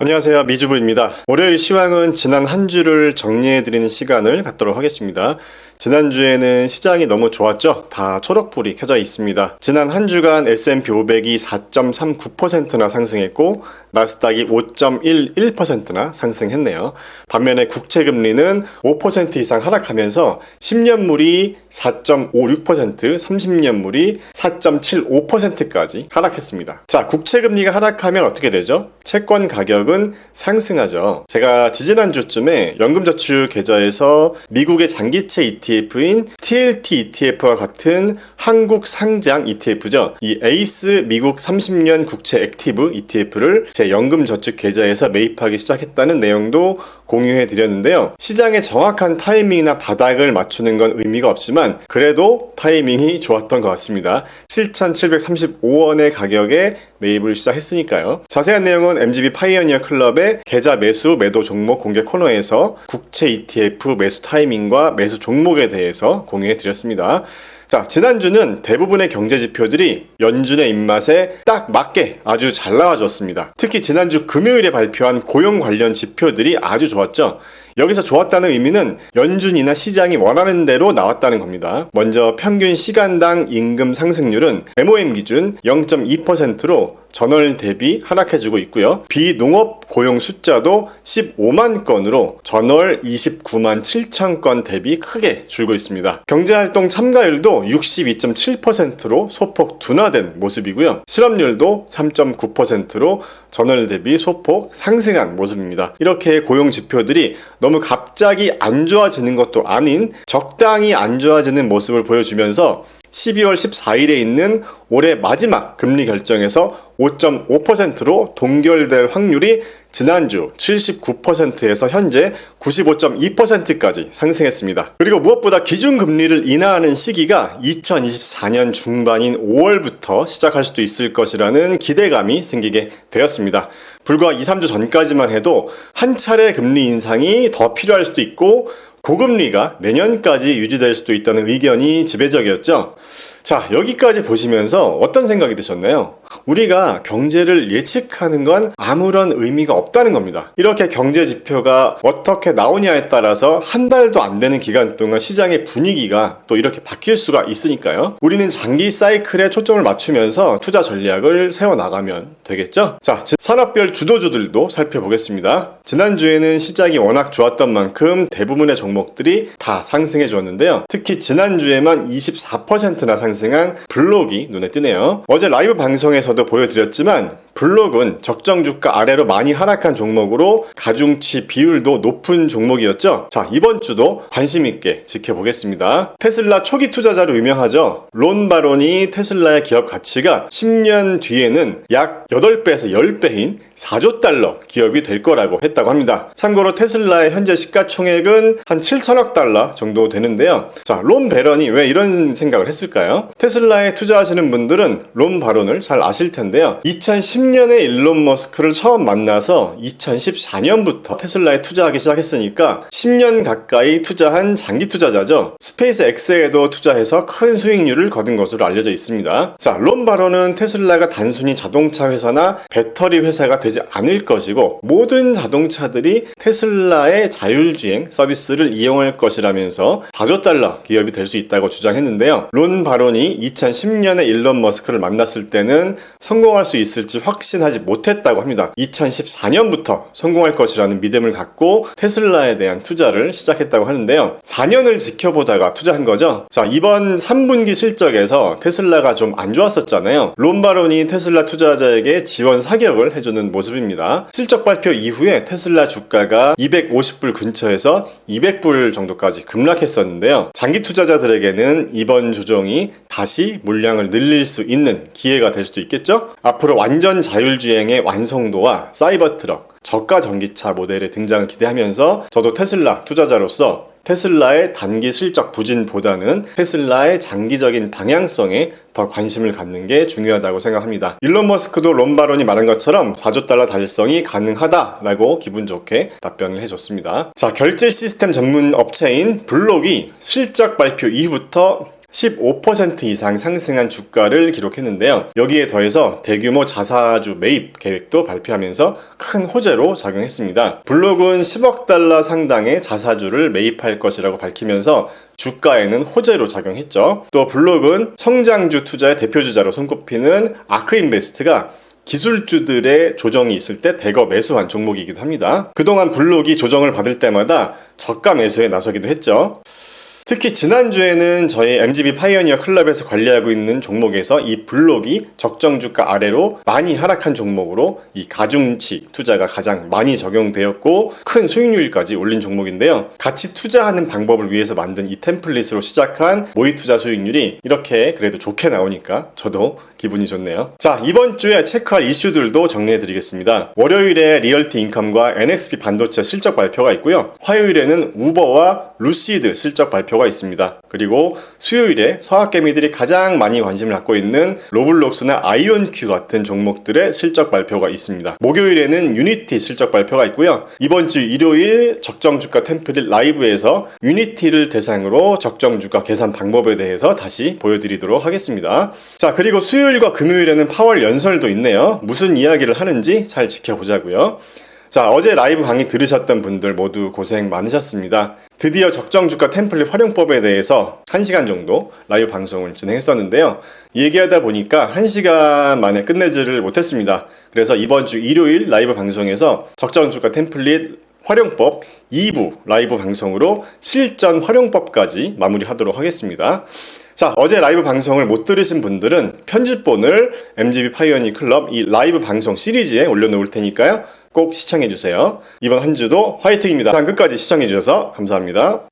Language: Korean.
안녕하세요, 미주부입니다. 월요일 시황은 지난 한 주를 정리해드리는 시간을 갖도록 하겠습니다. 지난주에는 시장이 너무 좋았죠? 다 초록불이 켜져 있습니다. 지난 한 주간 S&P 500이 4.39%나 상승했고 나스닥이 5.11%나 상승했네요. 반면에 국채금리는 5% 이상 하락하면서 10년물이 4.56%, 30년물이 4.75%까지 하락했습니다. 자, 국채금리가 하락하면 어떻게 되죠? 채권 가격은 상승하죠. 제가 지지난주쯤에 연금저축 계좌에서 미국의 장기채 ETF인 TLT ETF와 같은 한국 상장 ETF죠. 이 에이스 미국 30년 국채 액티브 ETF를 제 연금저축 계좌에서 매입하기 시작했다는 내용도 공유해 드렸는데요. 시장의 정확한 타이밍이나 바닥을 맞추는 건 의미가 없지만 그래도 타이밍이 좋았던 것 같습니다. 7,735원의 가격에 매입을 시작했으니까요. 자세한 내용은 MGB 파이어니어 클럽의 계좌 매수 매도 종목 공개 코너에서 국채 ETF 매수 타이밍과 매수 종목에 대해서 공유해 드렸습니다. 자, 지난주는 대부분의 경제 지표들이 연준의 입맛에 딱 맞게 아주 잘 나와줬습니다. 특히 지난주 금요일에 발표한 고용 관련 지표들이 아주 좋았죠. 여기서 좋았다는 의미는 연준이나 시장이 원하는 대로 나왔다는 겁니다. 먼저 평균 시간당 임금 상승률은 MOM 기준 0.2%로 전월 대비 하락해주고 있고요. 비농업 고용 숫자도 15만 건으로 전월 29만 7천 건 대비 크게 줄고 있습니다. 경제활동 참가율도 62.7%로 소폭 둔화된 모습이고요. 실업률도 3.9%로 전월 대비 소폭 상승한 모습입니다. 이렇게 고용 지표들이 너무 갑자기 안 좋아지는 것도 아닌 적당히 안 좋아지는 모습을 보여주면서 12월 14일에 있는 올해 마지막 금리 결정에서 5.5%로 동결될 확률이 지난주 79%에서 현재 95.2%까지 상승했습니다. 그리고 무엇보다 기준금리를 인하하는 시기가 2024년 중반인 5월부터 시작할 수도 있을 것이라는 기대감이 생기게 되었습니다. 불과 2, 3주 전까지만 해도 한 차례 금리 인상이 더 필요할 수도 있고 고금리가 내년까지 유지될 수도 있다는 의견이 지배적이었죠. 자, 여기까지 보시면서 어떤 생각이 드셨나요? 우리가 경제를 예측하는 건 아무런 의미가 없다는 겁니다. 이렇게 경제 지표가 어떻게 나오냐에 따라서 한 달도 안 되는 기간 동안 시장의 분위기가 또 이렇게 바뀔 수가 있으니까요. 우리는 장기 사이클에 초점을 맞추면서 투자 전략을 세워나가면 되겠죠? 자, 산업별 주도주들도 살펴보겠습니다. 지난주에는 시장이 워낙 좋았던 만큼 대부분의 종목들이 다 상승해 주었는데요. 특히 지난주에만 24%나 상승한 블록이 눈에 띄네요. 어제 라이브 방송에서도 보여드렸지만 블록은 적정 주가 아래로 많이 하락한 종목으로 가중치 비율도 높은 종목이었죠. 자, 이번 주도 관심 있게 지켜보겠습니다. 테슬라 초기 투자자로 유명하죠. 론 바론이 테슬라의 기업 가치가 10년 뒤에는 약 8배에서 10배인 4조 달러 기업이 될 거라고 했다고 합니다. 참고로 테슬라의 현재 시가총액은 한 7천억 달러 정도 되는데요. 자, 론 바론이 왜 이런 생각을 했을까요? 테슬라에 투자하시는 분들은 론 바론을 잘 아실 텐데요. 2010년에 일론 머스크를 처음 만나서 2014년부터 테슬라에 투자하기 시작했으니까 10년 가까이 투자한 장기 투자자죠. 스페이스 X에도 투자해서 큰 수익률을 거둔 것으로 알려져 있습니다. 자, 론 바론은 테슬라가 단순히 자동차 회사나 배터리 회사가 되지 않을 것이고 모든 자동차들이 테슬라의 자율주행 서비스를 이용할 것이라면서 4조 달러 기업이 될 수 있다고 주장했는데요. 론 바론이 2010년에 일론 머스크를 만났을 때는 성공할 수 있을지 확신하지 못했다고 합니다. 2014년부터 성공할 것이라는 믿음을 갖고 테슬라에 대한 투자를 시작했다고 하는데요. 4년을 지켜보다가 투자한 거죠. 자, 이번 3분기 실적에서 테슬라가 좀 안 좋았었잖아요. 론 바론이 테슬라 투자자에게 지원 사격을 해주는 모습입니다. 실적 발표 이후에 테슬라 주가가 250불 근처에서 200불 정도까지 급락했었는데요. 장기 투자자들에게는 이번 조정이 다시 물량을 늘릴 수 있는 기회가 될 수도 있겠죠? 앞으로 완전 자율주행의 완성도와 사이버 트럭, 저가 전기차 모델의 등장을 기대하면서 저도 테슬라 투자자로서 테슬라의 단기 실적 부진보다는 테슬라의 장기적인 방향성에 더 관심을 갖는 게 중요하다고 생각합니다. 일론 머스크도 론 바론이 말한 것처럼 4조 달러 달성이 가능하다라고 기분 좋게 답변을 해줬습니다. 자, 결제 시스템 전문 업체인 블록이 실적 발표 이후부터 15% 이상 상승한 주가를 기록했는데요. 여기에 더해서 대규모 자사주 매입 계획도 발표하면서 큰 호재로 작용했습니다. 블록은 10억 달러 상당의 자사주를 매입할 것이라고 밝히면서 주가에는 호재로 작용했죠. 또 블록은 성장주 투자의 대표주자로 손꼽히는 아크인베스트가 기술주들의 조정이 있을 때 대거 매수한 종목이기도 합니다. 그동안 블록이 조정을 받을 때마다 저가 매수에 나서기도 했죠. 특히 지난주에는 저희 MGB 파이오니어 클럽에서 관리하고 있는 종목에서 이 블록이 적정주가 아래로 많이 하락한 종목으로 이 가중치 투자가 가장 많이 적용되었고 큰 수익률까지 올린 종목인데요. 같이 투자하는 방법을 위해서 만든 이 템플릿으로 시작한 모의 투자 수익률이 이렇게 그래도 좋게 나오니까 저도 기분이 좋네요. 자, 이번 주에 체크할 이슈들도 정리해 드리겠습니다. 월요일에 리얼티 인컴과 NXP 반도체 실적 발표가 있고요. 화요일에는 우버와 루시드 실적 발표가 있습니다. 그리고 수요일에 서학개미들이 가장 많이 관심을 갖고 있는 로블록스나 아이온큐 같은 종목들의 실적 발표가 있습니다. 목요일에는 유니티 실적 발표가 있고요. 이번 주 일요일 적정주가 템플릿 라이브에서 유니티를 대상으로 적정주가 계산 방법에 대해서 다시 보여드리도록 하겠습니다. 자, 그리고 수요일과 금요일에는 파월 연설도 있네요. 무슨 이야기를 하는지 잘 지켜보자고요. 자, 어제 라이브 강의 들으셨던 분들 모두 고생 많으셨습니다. 드디어 적정주가 템플릿 활용법에 대해서 1시간 정도 라이브 방송을 진행했었는데요. 얘기하다 보니까 1시간 만에 끝내지를 못했습니다. 그래서 이번 주 일요일 라이브 방송에서 적정주가 템플릿 활용법 2부 라이브 방송으로 실전 활용법까지 마무리하도록 하겠습니다. 자, 어제 라이브 방송을 못 들으신 분들은 편집본을 MGB 파이오니어 클럽 이 라이브 방송 시리즈에 올려놓을 테니까요. 꼭 시청해주세요. 이번 한 주도 화이팅입니다. 끝까지 시청해주셔서 감사합니다.